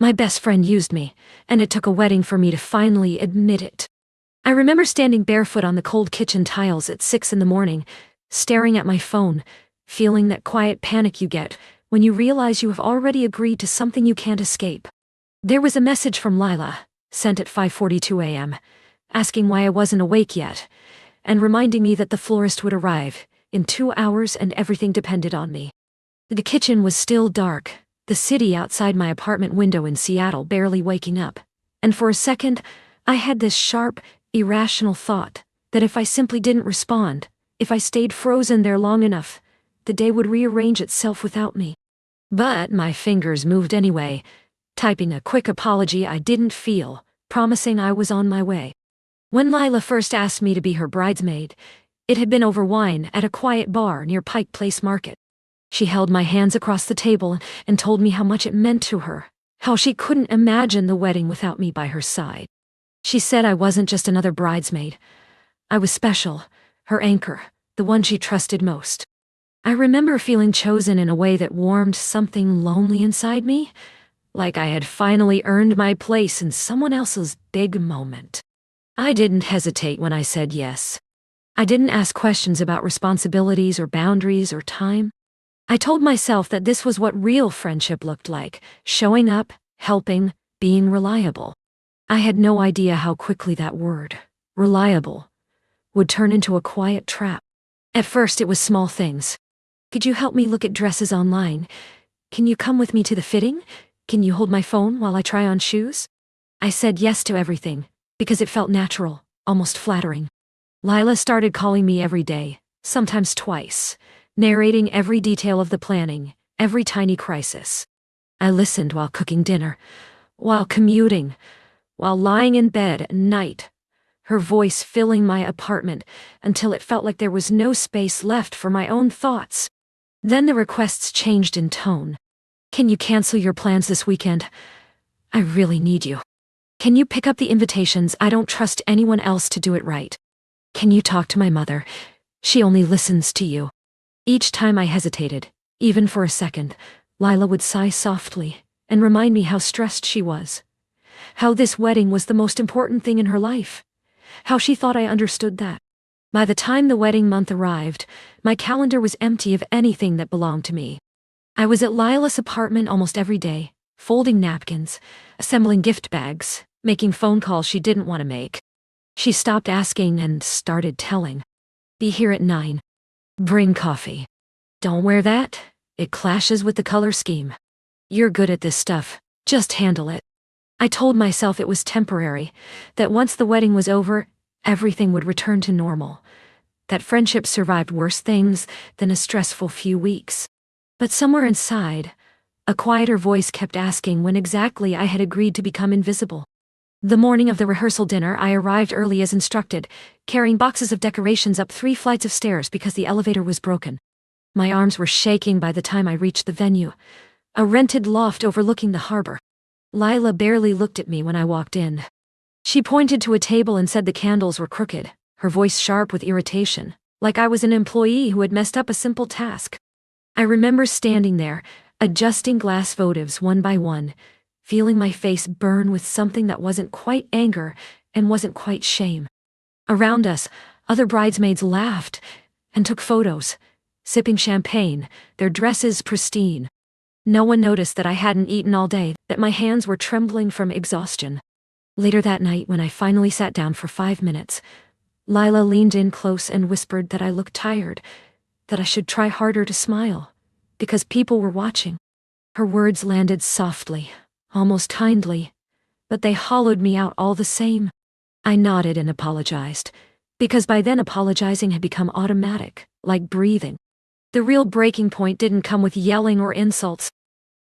My best friend used me, and it took a wedding for me to finally admit it. I remember standing barefoot on the cold kitchen tiles at 6 in the morning, staring at my phone, feeling that quiet panic you get when you realize you have already agreed to something you can't escape. There was a message from Lila, sent at 5:42 a.m., asking why I wasn't awake yet, and reminding me that the florist would arrive in 2 hours and everything depended on me. The kitchen was still dark, the city outside my apartment window in Seattle barely waking up, and for a second, I had this sharp, irrational thought that if I simply didn't respond, if I stayed frozen there long enough, the day would rearrange itself without me. But my fingers moved anyway, typing a quick apology I didn't feel, promising I was on my way. When Lila first asked me to be her bridesmaid, it had been over wine at a quiet bar near Pike Place Market. She held my hands across the table and told me how much it meant to her, how she couldn't imagine the wedding without me by her side. She said I wasn't just another bridesmaid. I was special, her anchor, the one she trusted most. I remember feeling chosen in a way that warmed something lonely inside me, like I had finally earned my place in someone else's big moment. I didn't hesitate when I said yes. I didn't ask questions about responsibilities or boundaries or time. I told myself that this was what real friendship looked like, showing up, helping, being reliable. I had no idea how quickly that word, reliable, would turn into a quiet trap. At first it was small things. Could you help me look at dresses online? Can you come with me to the fitting? Can you hold my phone while I try on shoes? I said yes to everything, because it felt natural, almost flattering. Lila started calling me every day, sometimes twice, narrating every detail of the planning, every tiny crisis. I listened while cooking dinner, while commuting, while lying in bed at night, her voice filling my apartment until it felt like there was no space left for my own thoughts. Then the requests changed in tone. Can you cancel your plans this weekend? I really need you. Can you pick up the invitations? I don't trust anyone else to do it right. Can you talk to my mother? She only listens to you. Each time I hesitated, even for a second, Lila would sigh softly and remind me how stressed she was. How this wedding was the most important thing in her life. How she thought I understood that. By the time the wedding month arrived, my calendar was empty of anything that belonged to me. I was at Lila's apartment almost every day, folding napkins, assembling gift bags, making phone calls she didn't want to make. She stopped asking and started telling. Be here at 9. Bring coffee. Don't wear that. It clashes with the color scheme. You're good at this stuff. Just handle it. I told myself it was temporary, that once the wedding was over, everything would return to normal, that friendship survived worse things than a stressful few weeks. But somewhere inside, a quieter voice kept asking when exactly I had agreed to become invisible. The morning of the rehearsal dinner, I arrived early as instructed, carrying boxes of decorations up 3 flights of stairs because the elevator was broken. My arms were shaking by the time I reached the venue, a rented loft overlooking the harbor. Lila barely looked at me when I walked in. She pointed to a table and said the candles were crooked, her voice sharp with irritation, like I was an employee who had messed up a simple task. I remember standing there, adjusting glass votives one by one, feeling my face burn with something that wasn't quite anger and wasn't quite shame. Around us, other bridesmaids laughed and took photos, sipping champagne, their dresses pristine. No one noticed that I hadn't eaten all day, that my hands were trembling from exhaustion. Later that night, when I finally sat down for 5 minutes, Lila leaned in close and whispered that I looked tired, that I should try harder to smile, because people were watching. Her words landed softly, almost kindly, but they hollowed me out all the same. I nodded and apologized, because by then apologizing had become automatic, like breathing. The real breaking point didn't come with yelling or insults.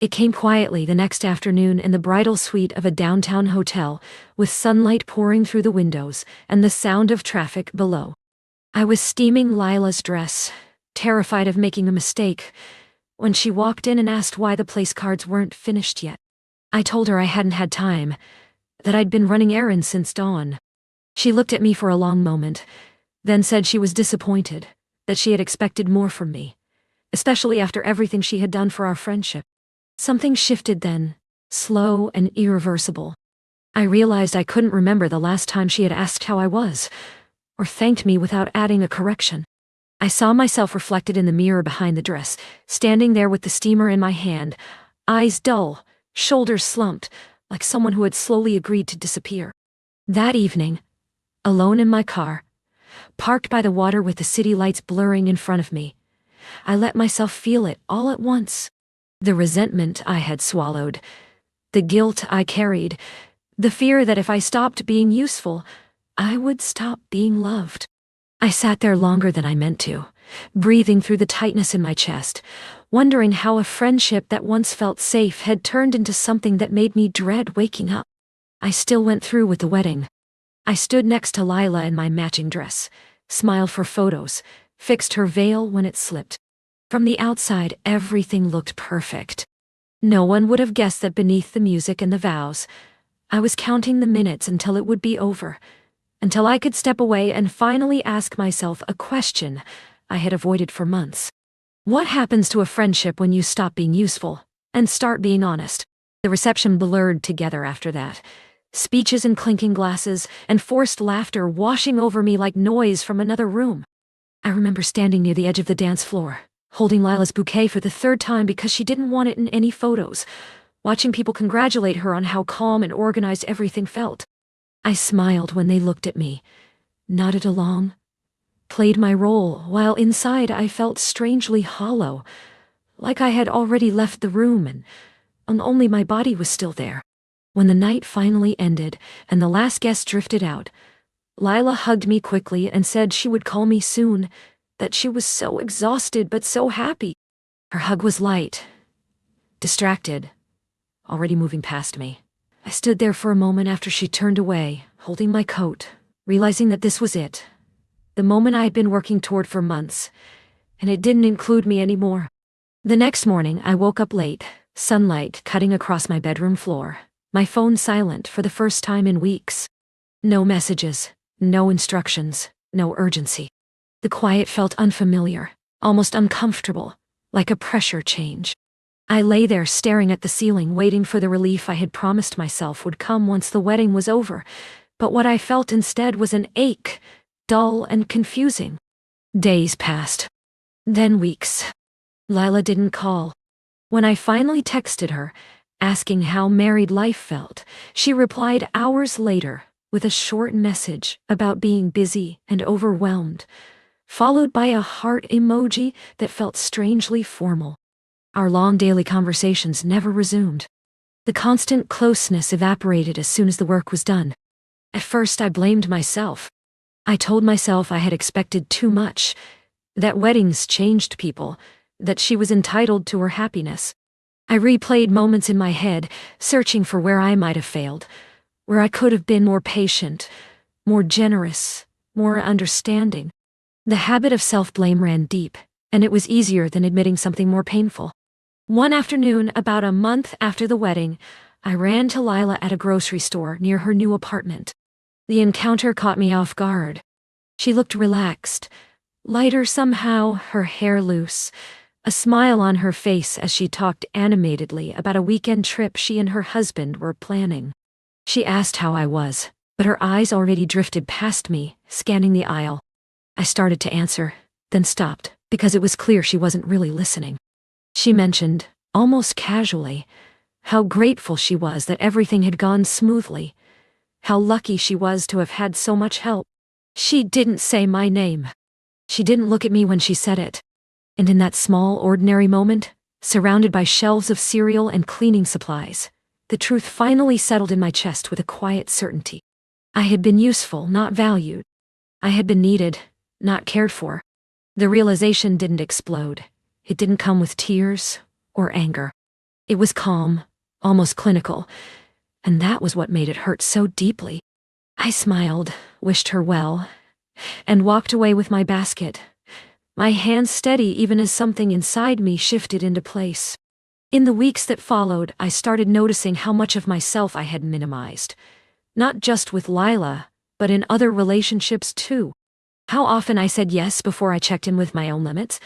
It came quietly the next afternoon in the bridal suite of a downtown hotel, with sunlight pouring through the windows and the sound of traffic below. I was steaming Lila's dress, terrified of making a mistake, when she walked in and asked why the place cards weren't finished yet. I told her I hadn't had time, that I'd been running errands since dawn. She looked at me for a long moment, then said she was disappointed, that she had expected more from me, especially after everything she had done for our friendship. Something shifted then, slow and irreversible. I realized I couldn't remember the last time she had asked how I was, or thanked me without adding a correction. I saw myself reflected in the mirror behind the dress, standing there with the steamer in my hand, eyes dull, shoulders slumped, like someone who had slowly agreed to disappear. That evening, alone in my car, parked by the water with the city lights blurring in front of me, I let myself feel it all at once. The resentment I had swallowed, the guilt I carried, the fear that if I stopped being useful, I would stop being loved. I sat there longer than I meant to, breathing through the tightness in my chest, wondering how a friendship that once felt safe had turned into something that made me dread waking up. I still went through with the wedding. I stood next to Lila in my matching dress, smiled for photos, fixed her veil when it slipped. From the outside, everything looked perfect. No one would have guessed that beneath the music and the vows, I was counting the minutes until it would be over, until I could step away and finally ask myself a question I had avoided for months. What happens to a friendship when you stop being useful and start being honest? The reception blurred together after that. Speeches and clinking glasses and forced laughter washing over me like noise from another room. I remember standing near the edge of the dance floor, holding Lila's bouquet for the third time because she didn't want it in any photos, watching people congratulate her on how calm and organized everything felt. I smiled when they looked at me, nodded along, played my role, while inside I felt strangely hollow, like I had already left the room and only my body was still there. When the night finally ended and the last guest drifted out, Lila hugged me quickly and said she would call me soon, that she was so exhausted but so happy. Her hug was light, distracted, already moving past me. I stood there for a moment after she turned away, holding my coat, realizing that this was it, the moment I had been working toward for months, and it didn't include me anymore. The next morning, I woke up late, sunlight cutting across my bedroom floor, my phone silent for the first time in weeks. No messages, no instructions, no urgency. The quiet felt unfamiliar, almost uncomfortable, like a pressure change. I lay there staring at the ceiling, waiting for the relief I had promised myself would come once the wedding was over, but what I felt instead was an ache, dull and confusing. Days passed. Then weeks. Lila didn't call. When I finally texted her, asking how married life felt, she replied hours later with a short message about being busy and overwhelmed, followed by a heart emoji that felt strangely formal. Our long daily conversations never resumed. The constant closeness evaporated as soon as the work was done. At first, I blamed myself. I told myself I had expected too much, that weddings changed people, that she was entitled to her happiness. I replayed moments in my head, searching for where I might have failed, where I could have been more patient, more generous, more understanding. The habit of self-blame ran deep, and it was easier than admitting something more painful. One afternoon, about a month after the wedding, I ran to Lila at a grocery store near her new apartment. The encounter caught me off guard. She looked relaxed, lighter somehow, her hair loose, a smile on her face as she talked animatedly about a weekend trip she and her husband were planning. She asked how I was, but her eyes already drifted past me, scanning the aisle. I started to answer, then stopped, because it was clear she wasn't really listening. She mentioned, almost casually, how grateful she was that everything had gone smoothly, how lucky she was to have had so much help. She didn't say my name. She didn't look at me when she said it. And in that small, ordinary moment, surrounded by shelves of cereal and cleaning supplies, the truth finally settled in my chest with a quiet certainty. I had been useful, not valued. I had been needed, not cared for. The realization didn't explode. It didn't come with tears or anger. It was calm, almost clinical, and that was what made it hurt so deeply. I smiled, wished her well, and walked away with my basket, my hands steady even as something inside me shifted into place. In the weeks that followed, I started noticing how much of myself I had minimized, not just with Lila, but in other relationships too. How often I said yes before I checked in with my own limits,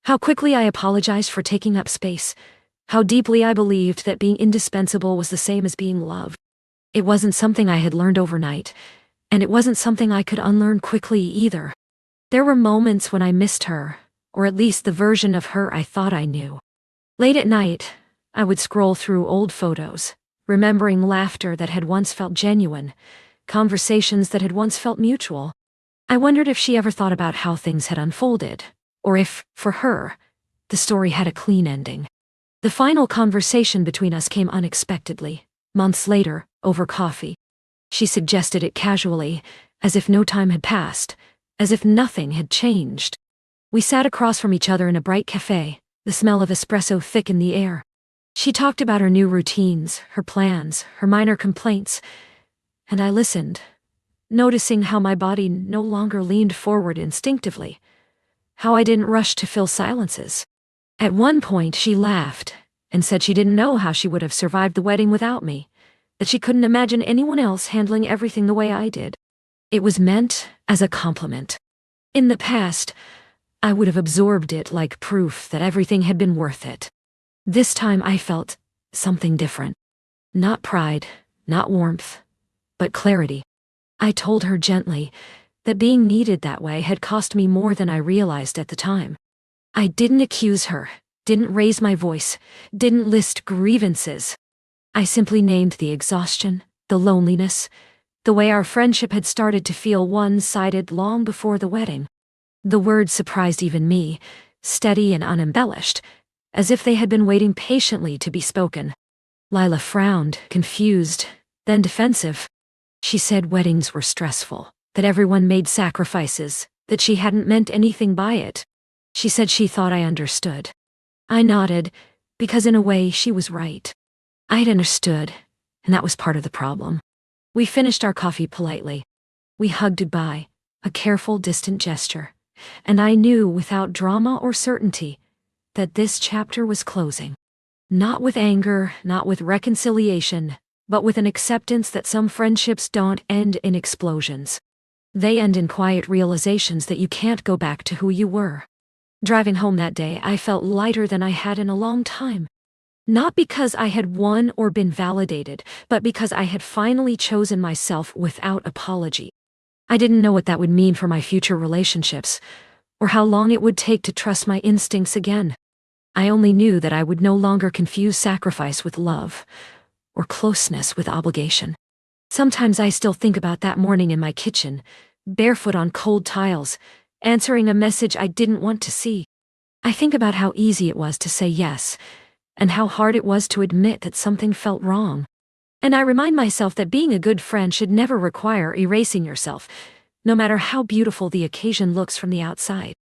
how quickly I apologized for taking up space, How deeply I believed that being indispensable was the same as being loved. It wasn't something I had learned overnight, and it wasn't something I could unlearn quickly either. There were moments when I missed her, or at least the version of her I thought I knew. Late at night, I would scroll through old photos, remembering laughter that had once felt genuine, conversations that had once felt mutual. I wondered if she ever thought about how things had unfolded, or if, for her, the story had a clean ending. The final conversation between us came unexpectedly, months later, over coffee. She suggested it casually, as if no time had passed, as if nothing had changed. We sat across from each other in a bright cafe, the smell of espresso thick in the air. She talked about her new routines, her plans, her minor complaints, and I listened, noticing how my body no longer leaned forward instinctively, how I didn't rush to fill silences. At one point, she laughed and said she didn't know how she would have survived the wedding without me, that she couldn't imagine anyone else handling everything the way I did. It was meant as a compliment. In the past, I would have absorbed it like proof that everything had been worth it. This time I felt something different. Not pride, not warmth, but clarity. I told her gently that being needed that way had cost me more than I realized at the time. I didn't accuse her, didn't raise my voice, didn't list grievances. I simply named the exhaustion, the loneliness, the way our friendship had started to feel one-sided long before the wedding. The words surprised even me, steady and unembellished, as if they had been waiting patiently to be spoken. Lila frowned, confused, then defensive. She said weddings were stressful, that everyone made sacrifices, that she hadn't meant anything by it. She said she thought I understood. I nodded, because in a way she was right. I'd understood, and that was part of the problem. We finished our coffee politely. We hugged goodbye, a careful, distant gesture, and I knew without drama or certainty that this chapter was closing. Not with anger, not with reconciliation, but with an acceptance that some friendships don't end in explosions. They end in quiet realizations that you can't go back to who you were. Driving home that day, I felt lighter than I had in a long time. Not because I had won or been validated, but because I had finally chosen myself without apology. I didn't know what that would mean for my future relationships, or how long it would take to trust my instincts again. I only knew that I would no longer confuse sacrifice with love, or closeness with obligation. Sometimes I still think about that morning in my kitchen, barefoot on cold tiles, answering a message I didn't want to see. I think about how easy it was to say yes, and how hard it was to admit that something felt wrong. And I remind myself that being a good friend should never require erasing yourself, no matter how beautiful the occasion looks from the outside.